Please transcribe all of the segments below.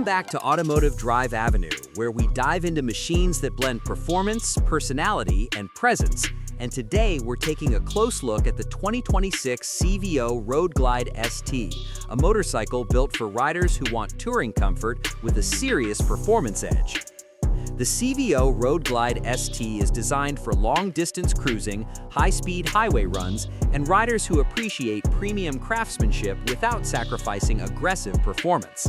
back to Automotive Drive Avenue, where we dive into machines that blend performance, personality, and presence. And today, we're taking a close look at the 2026 CVO Road Glide ST, a motorcycle built for riders who want touring comfort with a serious performance edge. The CVO Road Glide ST is designed for long-distance cruising, high-speed highway runs, and riders who appreciate premium craftsmanship without sacrificing aggressive performance.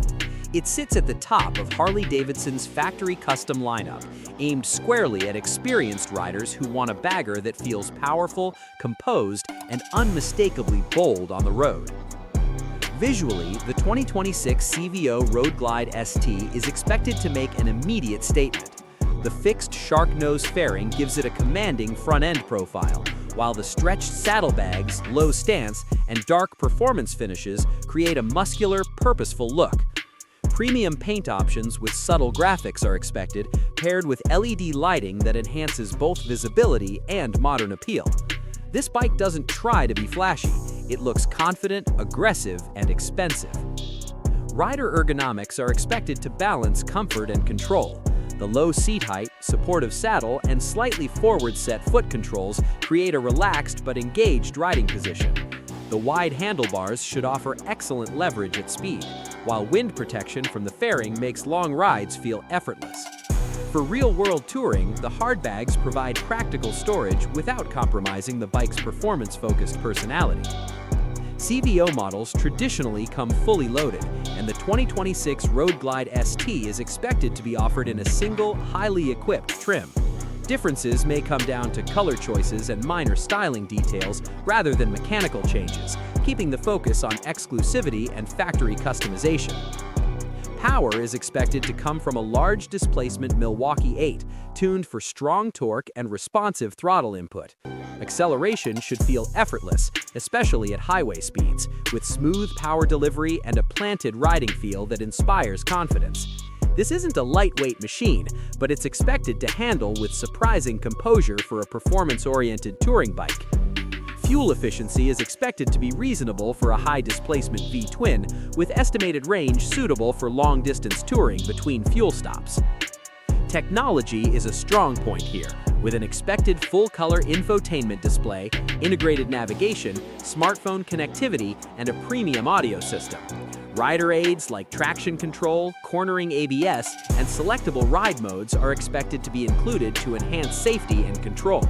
It sits at the top of Harley-Davidson's factory custom lineup, aimed squarely at experienced riders who want a bagger that feels powerful, composed, and unmistakably bold on the road. Visually, the 2026 CVO Road Glide ST is expected to make an immediate statement. The fixed shark nose fairing gives it a commanding front-end profile, while the stretched saddlebags, low stance, and dark performance finishes create a muscular, purposeful look. Premium paint options with subtle graphics are expected, paired with LED lighting that enhances both visibility and modern appeal. This bike doesn't try to be flashy. It looks confident, aggressive, and expensive. Rider ergonomics are expected to balance comfort and control. The low seat height, supportive saddle, and slightly forward-set foot controls create a relaxed but engaged riding position. The wide handlebars should offer excellent leverage at speed, while wind protection from the fairing makes long rides feel effortless. For real-world touring, the hard bags provide practical storage without compromising the bike's performance-focused personality. CVO models traditionally come fully loaded, and the 2026 Road Glide ST is expected to be offered in a single, highly equipped trim. Differences may come down to color choices and minor styling details rather than mechanical changes, keeping the focus on exclusivity and factory customization. Power is expected to come from a large displacement Milwaukee-Eight, tuned for strong torque and responsive throttle input. Acceleration should feel effortless, especially at highway speeds, with smooth power delivery and a planted riding feel that inspires confidence. This isn't a lightweight machine, but it's expected to handle with surprising composure for a performance-oriented touring bike. Fuel efficiency is expected to be reasonable for a high-displacement V-twin, with estimated range suitable for long-distance touring between fuel stops. Technology is a strong point here, with an expected full-color infotainment display, integrated navigation, smartphone connectivity, and a premium audio system. Rider aids like traction control, cornering ABS, and selectable ride modes are expected to be included to enhance safety and control.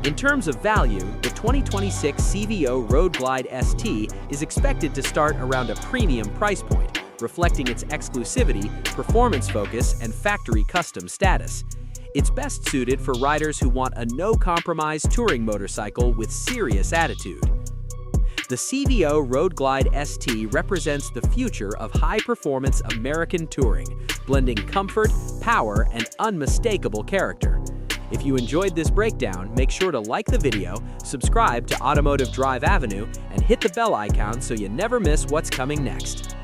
In terms of value, the 2026 CVO Road Glide ST is expected to start around a premium price point, reflecting its exclusivity, performance focus, and factory custom status. It's best suited for riders who want a no-compromise touring motorcycle with serious attitude. The CVO Road Glide ST represents the future of high-performance American touring, blending comfort, power, and unmistakable character. If you enjoyed this breakdown, make sure to like the video, subscribe to Automotive Drive Avenue, and hit the bell icon so you never miss what's coming next.